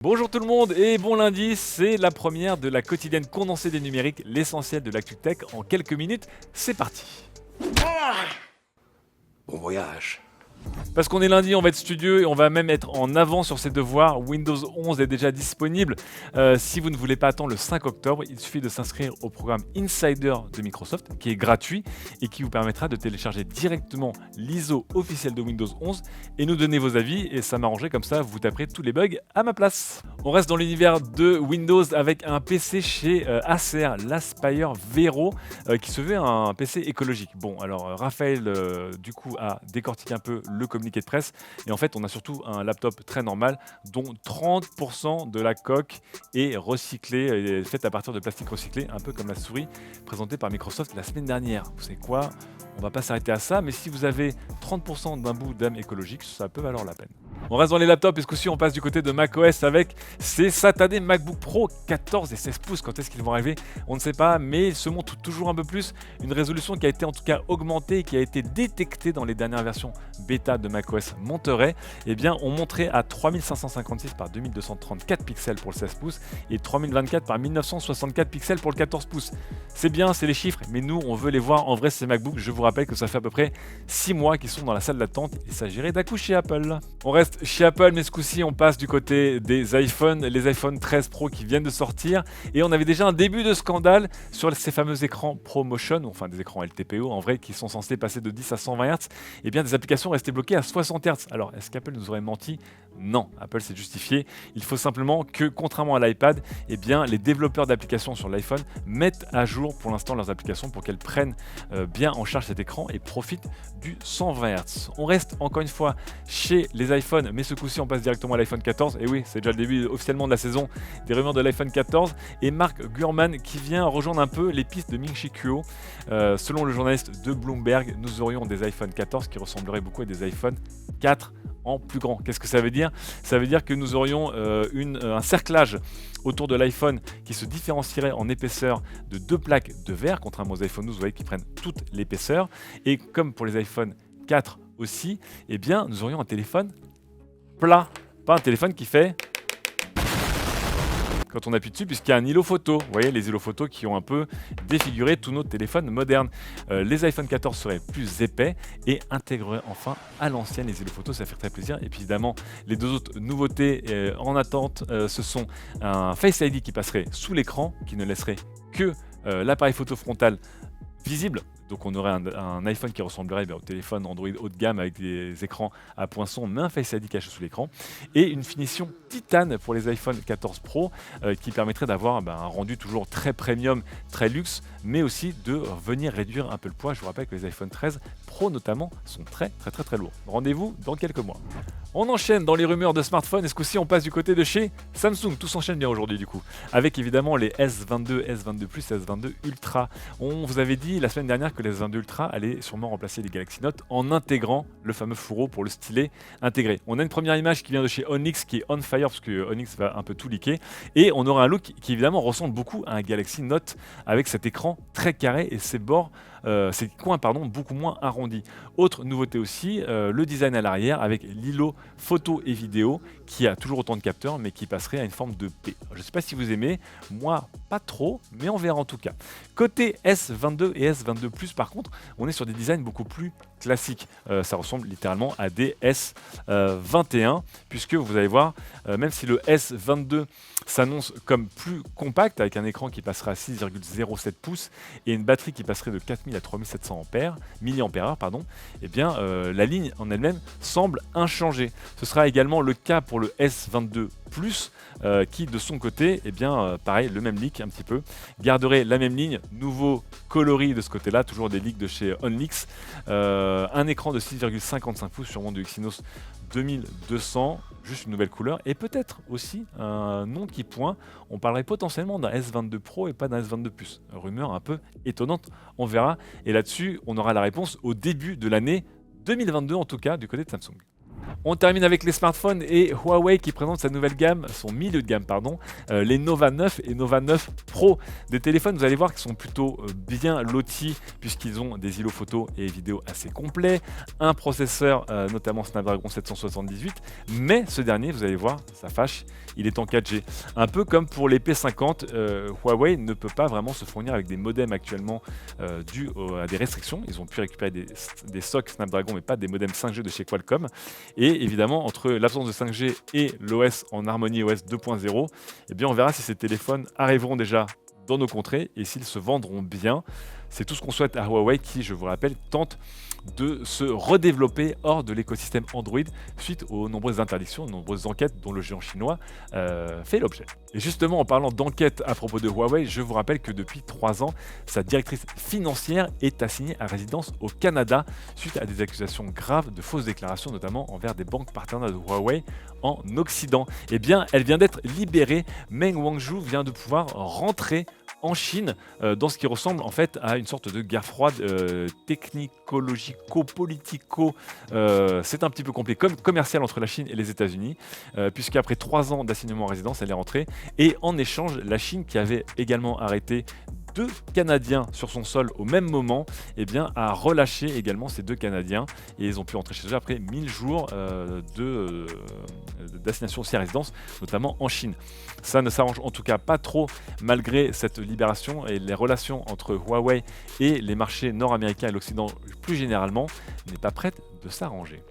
Bonjour tout le monde et bon lundi, c'est la première de la quotidienne condensée des numériques, l'essentiel de l'actu tech en quelques minutes, c'est parti. Bon voyage. Parce qu'on est lundi, on va être studieux et on va même être en avant sur ses devoirs. Windows 11 est déjà disponible. Si vous ne voulez pas attendre le 5 octobre, il suffit de s'inscrire au programme Insider de Microsoft, qui est gratuit et qui vous permettra de télécharger directement l'ISO officiel de Windows 11 et nous donner vos avis. Et ça m'arrangerait comme ça, vous taperez tous les bugs à ma place. On reste dans l'univers de Windows avec un PC chez Acer, l'Aspire Vero, qui se veut un PC écologique. Bon, alors Raphaël, du coup, a décortiqué un peu le communiqué de presse. Et en fait, on a surtout un laptop très normal dont 30% de la coque est recyclée, est faite à partir de plastique recyclé, un peu comme la souris présentée par Microsoft la semaine dernière. Vous savez quoi? On va pas s'arrêter à ça, mais si vous avez 30% d'un bout d'âme écologique, ça peut valoir la peine. On reste dans les laptops et ce coup-ci on passe du côté de macOS avec ces satanés MacBook Pro 14 et 16 pouces. Quand est-ce qu'ils vont arriver? On ne sait pas, mais ils se montrent toujours un peu plus. Une résolution qui a été en tout cas augmentée et qui a été détectée dans les dernières versions bêta de macOS Monterey. Eh bien, on montrait à 3556 par 2234 pixels pour le 16 pouces et 3024 par 1964 pixels pour le 14 pouces. C'est bien, c'est les chiffres, mais nous on veut les voir en vrai ces MacBooks. Je vous rappelle que ça fait à peu près 6 mois qu'ils sont dans la salle d'attente. Il s'agirait d'accoucher Apple. On reste chez Apple, mais ce coup-ci, on passe du côté des iPhones, les iPhone 13 Pro qui viennent de sortir. Et on avait déjà un début de scandale sur ces fameux écrans ProMotion, enfin des écrans LTPO en vrai, qui sont censés passer de 10 à 120 Hz. Et bien, des applications restaient bloquées à 60 Hz. Alors, est-ce qu'Apple nous aurait menti? Non, Apple s'est justifié. Il faut simplement que, contrairement à l'iPad, eh bien, les développeurs d'applications sur l'iPhone mettent à jour pour l'instant leurs applications pour qu'elles prennent bien en charge cet écran et profitent du 120 Hz. On reste encore une fois chez les iPhones, mais ce coup-ci on passe directement à l'iPhone 14. Et oui, c'est déjà le début officiellement de la saison des rumeurs de l'iPhone 14. Et Mark Gurman qui vient rejoindre un peu les pistes de Ming-Chi Kuo. Selon le journaliste de Bloomberg, nous aurions des iPhone 14 qui ressembleraient beaucoup à des iPhone 4 en plus grand. Qu'est-ce que ça veut dire? Ça veut dire que nous aurions un cerclage autour de l'iPhone qui se différencierait en épaisseur de 2 plaques de verre, contrairement aux iPhone 12, vous voyez, qui prennent toute l'épaisseur. Et comme pour les iPhone 4 aussi, eh bien, nous aurions un téléphone plat, pas un téléphone qui fait quand on appuie dessus, puisqu'il y a un îlot photo. Vous voyez, les îlots photos qui ont un peu défiguré tous nos téléphones modernes. Les iPhone 14 seraient plus épais et intégreraient enfin à l'ancienne les îlots photos, ça fait très plaisir. Et puis évidemment, les deux autres nouveautés en attente, ce sont un Face ID qui passerait sous l'écran, qui ne laisserait que l'appareil photo frontal visible. Donc on aurait un iPhone qui ressemblerait au téléphone Android haut de gamme avec des écrans à poinçon, mais un Face ID caché sous l'écran. Et une finition titane pour les iPhone 14 Pro qui permettrait d'avoir un rendu toujours très premium, très luxe, mais aussi de venir réduire un peu le poids. Je vous rappelle que les iPhone 13 Pro notamment sont très lourds. Rendez-vous dans quelques mois. On enchaîne dans les rumeurs de smartphones et ce coup-ci on passe du côté de chez Samsung. Tout s'enchaîne bien aujourd'hui du coup. Avec évidemment les S22, S22 Plus, S22 Ultra. On vous avait dit la semaine dernière que les S22 Ultra allaient sûrement remplacer les Galaxy Note en intégrant le fameux fourreau pour le stylet intégré. On a une première image qui vient de chez Onyx qui est on fire parce que Onyx va un peu tout leaker. Et on aura un look qui évidemment ressemble beaucoup à un Galaxy Note avec cet écran très carré et ses bords, ses coins beaucoup moins arrondis. Autre nouveauté aussi, le design à l'arrière avec l'îlot photo et vidéo qui a toujours autant de capteurs mais qui passerait à une forme de P. Je ne sais pas si vous aimez, moi pas trop, mais on verra en tout cas. Côté S22 et S22 Plus par contre, on est sur des designs beaucoup plus classiques. Ça ressemble littéralement à des S21 puisque vous allez voir, même si le S22 s'annonce comme plus compact avec un écran qui passera à 6,07 pouces et une batterie qui passerait de 4000 à 3700 mAh, eh bien la ligne en elle-même semble inchangée. Ce sera également le cas pour le S22 Plus qui de son côté, eh bien pareil, le même leak un petit peu, garderait la même ligne, nouveau coloris de ce côté-là, toujours des leaks de chez Onyx, un écran de 6,55 pouces sûrement du Exynos 2200, juste une nouvelle couleur et peut-être aussi un nom qui pointe. On parlerait potentiellement d'un S22 Pro et pas d'un S22 Plus. Rumeur un peu étonnante, on verra. Et là-dessus, on aura la réponse au début de l'année 2022 en tout cas du côté de Samsung. On termine avec les smartphones et Huawei qui présente sa nouvelle gamme, son milieu de gamme pardon, les Nova 9 et Nova 9 Pro. Des téléphones, vous allez voir, qui sont plutôt bien lotis puisqu'ils ont des îlots photos et vidéo assez complets, un processeur notamment Snapdragon 778, mais ce dernier, vous allez voir, ça fâche, il est en 4G. Un peu comme pour les P50, Huawei ne peut pas vraiment se fournir avec des modems actuellement dû à des restrictions. Ils ont pu récupérer des SoC Snapdragon mais pas des modems 5G de chez Qualcomm. Et évidemment, entre l'absence de 5G et l'OS en Harmony OS 2.0, eh bien on verra si ces téléphones arriveront déjà dans nos contrées et s'ils se vendront bien. C'est tout ce qu'on souhaite à Huawei qui, je vous rappelle, tente de se redévelopper hors de l'écosystème Android suite aux nombreuses interdictions, aux nombreuses enquêtes dont le géant chinois fait l'objet. Et justement, en parlant d'enquête à propos de Huawei, je vous rappelle que depuis 3 ans, sa directrice financière est assignée à résidence au Canada suite à des accusations graves de fausses déclarations, notamment envers des banques partenaires de Huawei en Occident. Eh bien, elle vient d'être libérée. Meng Wanzhou vient de pouvoir rentrer en Chine dans ce qui ressemble en fait à une sorte de guerre froide technologico-politico, c'est un petit peu compliqué, comme commercial entre la Chine et les États-Unis, puisqu'après 3 ans d'assignement en résidence, elle est rentrée, et en échange, la Chine, qui avait également arrêté 2 Canadiens sur son sol au même moment, eh bien, a relâché également ces 2 Canadiens et ils ont pu rentrer chez eux après 1000 jours d'assignation aussi à résidence, notamment en Chine. Ça ne s'arrange en tout cas pas trop malgré cette libération, et les relations entre Huawei et les marchés nord-américains et l'Occident plus généralement n'est pas prête de s'arranger.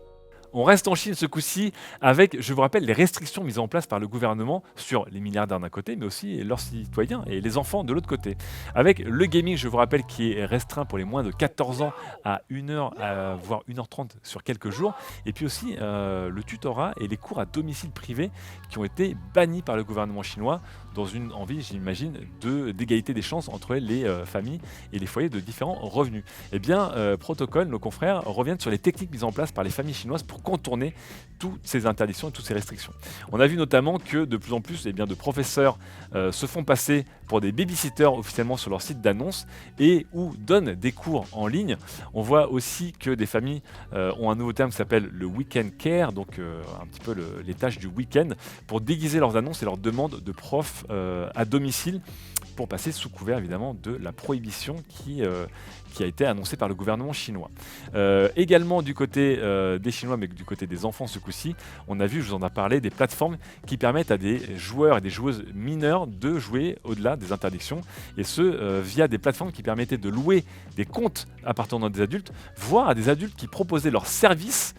On reste en Chine ce coup-ci avec, je vous rappelle, les restrictions mises en place par le gouvernement sur les milliardaires d'un côté, mais aussi leurs citoyens et les enfants de l'autre côté. Avec le gaming, je vous rappelle, qui est restreint pour les moins de 14 ans à 1h, voire 1h30 sur quelques jours. Et puis aussi le tutorat et les cours à domicile privé qui ont été bannis par le gouvernement chinois dans une envie, j'imagine, d'égalité des chances entre les familles et les foyers de différents revenus. Eh bien, Protocol, nos confrères, reviennent sur les techniques mises en place par les familles chinoises pour contourner toutes ces interdictions et toutes ces restrictions. On a vu notamment que de plus en plus de professeurs se font passer pour des babysitters officiellement sur leur site d'annonce et ou donnent des cours en ligne. On voit aussi que des familles ont un nouveau terme qui s'appelle le weekend care, donc un petit peu les tâches du week-end, pour déguiser leurs annonces et leurs demandes de profs à domicile, pour passer sous couvert évidemment de la prohibition qui a été annoncée par le gouvernement chinois. Également du côté des Chinois, mais du côté des enfants ce coup-ci, on a vu, je vous en ai parlé, des plateformes qui permettent à des joueurs et des joueuses mineurs de jouer au-delà des interdictions, et ce via des plateformes qui permettaient de louer des comptes appartenant à des adultes, voire à des adultes qui proposaient leurs services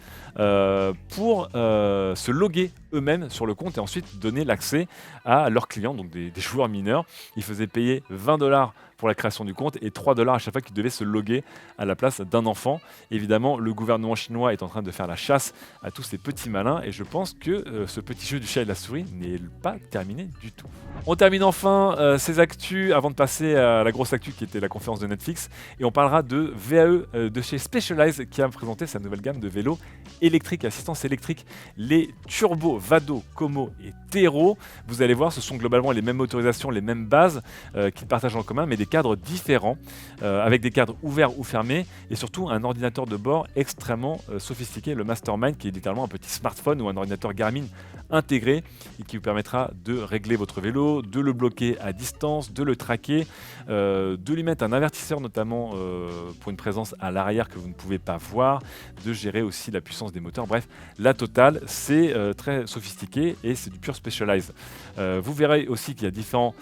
pour se loguer eux-mêmes sur le compte et ensuite donner l'accès à leurs clients, donc des joueurs mineurs. Ils faisaient payer 20$ pour la création du compte et 3$ à chaque fois qu'ils devaient se loguer à la place d'un enfant. Évidemment, le gouvernement chinois est en train de faire la chasse à tous ces petits malins, et je pense que ce petit jeu du chat et de la souris n'est pas terminé du tout. On termine enfin ces actus avant de passer à la grosse actu qui était la conférence de Netflix, et on parlera de VAE de chez Specialized qui a présenté sa nouvelle gamme de vélos électriques, assistance électrique, les Turbo, Vado, Como et Tero. Vous allez voir, ce sont globalement les mêmes motorisations, les mêmes bases qu'ils partagent en commun, mais des cadres différents, avec des cadres ouverts ou fermés, et surtout un ordinateur de bord extrêmement sophistiqué, le Mastermind, qui est littéralement un petit smartphone ou un ordinateur Garmin intégré et qui vous permettra de régler votre vélo, de le bloquer à distance, de le traquer, de lui mettre un avertisseur notamment pour une présence à l'arrière que vous ne pouvez pas voir, de gérer aussi la puissance des moteurs. Bref, la totale, c'est très sophistiqué et c'est du pur Specialized. Vous verrez aussi qu'il y a différentes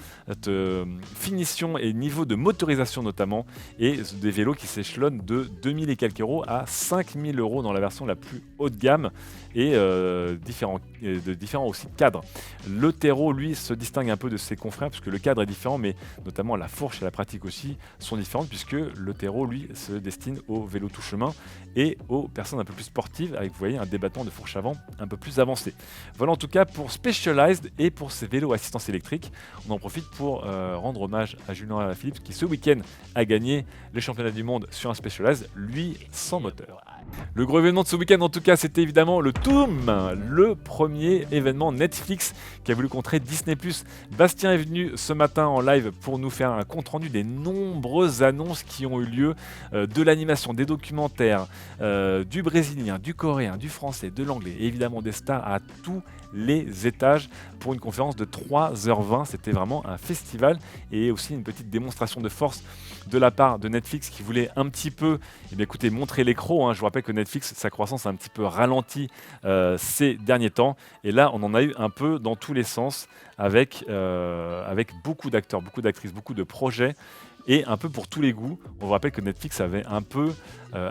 finitions et niveaux de motorisation notamment, et des vélos qui s'échelonnent de 2000 et quelques euros à 5000 euros dans la version la plus haut de gamme, et différents aussi cadres. Le Tero, lui, se distingue un peu de ses confrères puisque le cadre est différent, mais notamment la fourche et la pratique aussi sont différentes, puisque le Tero, lui, se destine aux vélos tout chemin et aux personnes un peu plus sportives, avec, vous voyez, un débattement de fourche avant un peu plus avancé. Voilà en tout cas pour Specialized et pour ces vélos assistance électrique. On en profite pour rendre hommage à Julien Alaphilippe qui ce week-end a gagné les championnats du monde sur un Specialized, lui sans moteur. Le gros événement de ce week-end en tout cas, c'était évidemment le TOOM, le premier événement Netflix qui a voulu contrer Disney+. Bastien est venu ce matin en live pour nous faire un compte-rendu des nombreuses annonces qui ont eu lieu, de l'animation, des documentaires, du brésilien, du coréen, coréen, du français, de l'anglais et évidemment des stars à tous les étages pour une conférence de 3h20. C'était vraiment un festival et aussi une petite démonstration de force de la part de Netflix qui voulait un petit peu, écoutez, montrer les crocs. Je vous rappelle que Netflix, sa croissance a un petit peu ralenti ces derniers temps. Et là, on en a eu un peu dans tous les sens avec beaucoup d'acteurs, beaucoup d'actrices, beaucoup de projets. Et un peu pour tous les goûts. On vous rappelle que Netflix avait un peu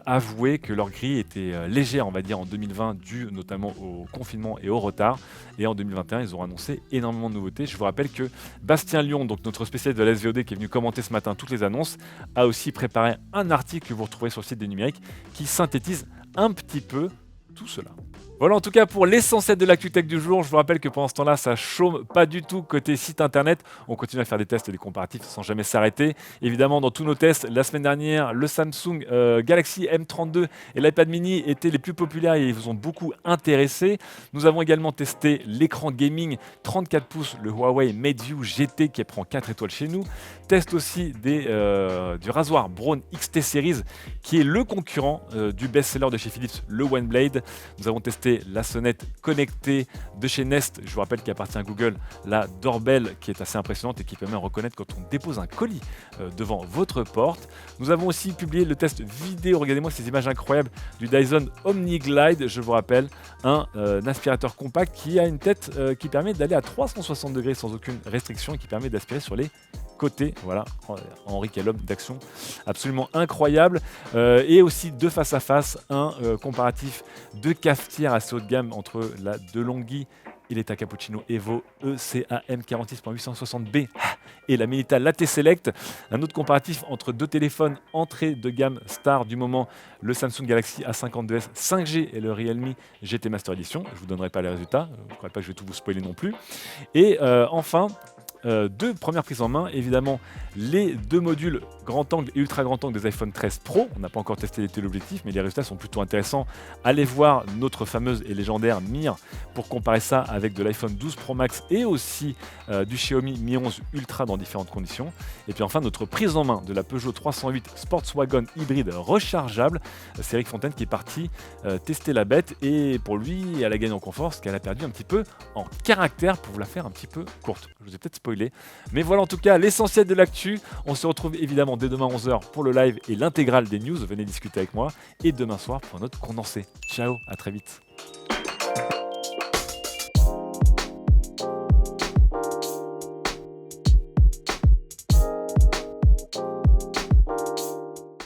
avoué que leur grille était légère, on va dire, en 2020, dû notamment au confinement et au retard. Et en 2021, ils ont annoncé énormément de nouveautés. Je vous rappelle que Bastien Lyon, donc notre spécialiste de la SVOD qui est venu commenter ce matin toutes les annonces, a aussi préparé un article que vous retrouverez sur le site des numériques qui synthétise un petit peu tout cela. Voilà en tout cas pour l'essentiel de l'actu tech du jour. Je vous rappelle que pendant ce temps-là, ça chôme pas du tout côté site internet. On continue à faire des tests et des comparatifs sans jamais s'arrêter. Évidemment, dans tous nos tests, la semaine dernière, le Samsung Galaxy M32 et l'iPad mini étaient les plus populaires et ils vous ont beaucoup intéressé. Nous avons également testé l'écran gaming 34 pouces, le Huawei MateView GT qui prend 4 étoiles chez nous. Test aussi du rasoir Braun XT Series qui est le concurrent du best-seller de chez Philips, le OneBlade. Nous avons testé la sonnette connectée de chez Nest, je vous rappelle qu'il appartient à Google, la Doorbell qui est assez impressionnante et qui permet de reconnaître quand on dépose un colis devant votre porte. Nous avons aussi publié le test vidéo, regardez-moi ces images incroyables du Dyson OmniGlide, je vous rappelle, un aspirateur compact qui a une tête qui permet d'aller à 360 degrés sans aucune restriction et qui permet d'aspirer sur les côté, voilà, Henri Callum d'action absolument incroyable, et aussi de face à face un comparatif de cafetière assez haut de gamme entre la DeLonghi et l'Eta Cappuccino Evo ECAM 46.860B et la Melita Latte Select. Un autre comparatif entre deux téléphones entrée de gamme star du moment, le Samsung Galaxy A52s 5G et le Realme GT Master Edition. Je ne vous donnerai pas les résultats, je ne crois pas que je vais tout vous spoiler non plus. Et enfin, deux premières prises en main, évidemment les deux modules grand angle et ultra grand angle des iPhone 13 Pro. On n'a pas encore testé les téléobjectifs, mais les résultats sont plutôt intéressants. Allez voir notre fameuse et légendaire Mir pour comparer ça avec de l'iPhone 12 Pro Max et aussi du Xiaomi Mi 11 Ultra dans différentes conditions. Et puis enfin notre prise en main de la Peugeot 308 Sportswagon hybride rechargeable. C'est Eric Fontaine qui est parti tester la bête et pour lui elle a gagné en confort, ce qu'elle a perdu un petit peu en caractère pour vous la faire un petit peu courte. Je vous ai peut-être spoilé, mais voilà en tout cas l'essentiel de l'actu. On se retrouve évidemment dès demain 11h pour le live et l'intégrale des news. Venez discuter avec moi et demain soir pour notre condensé. Ciao, à très vite.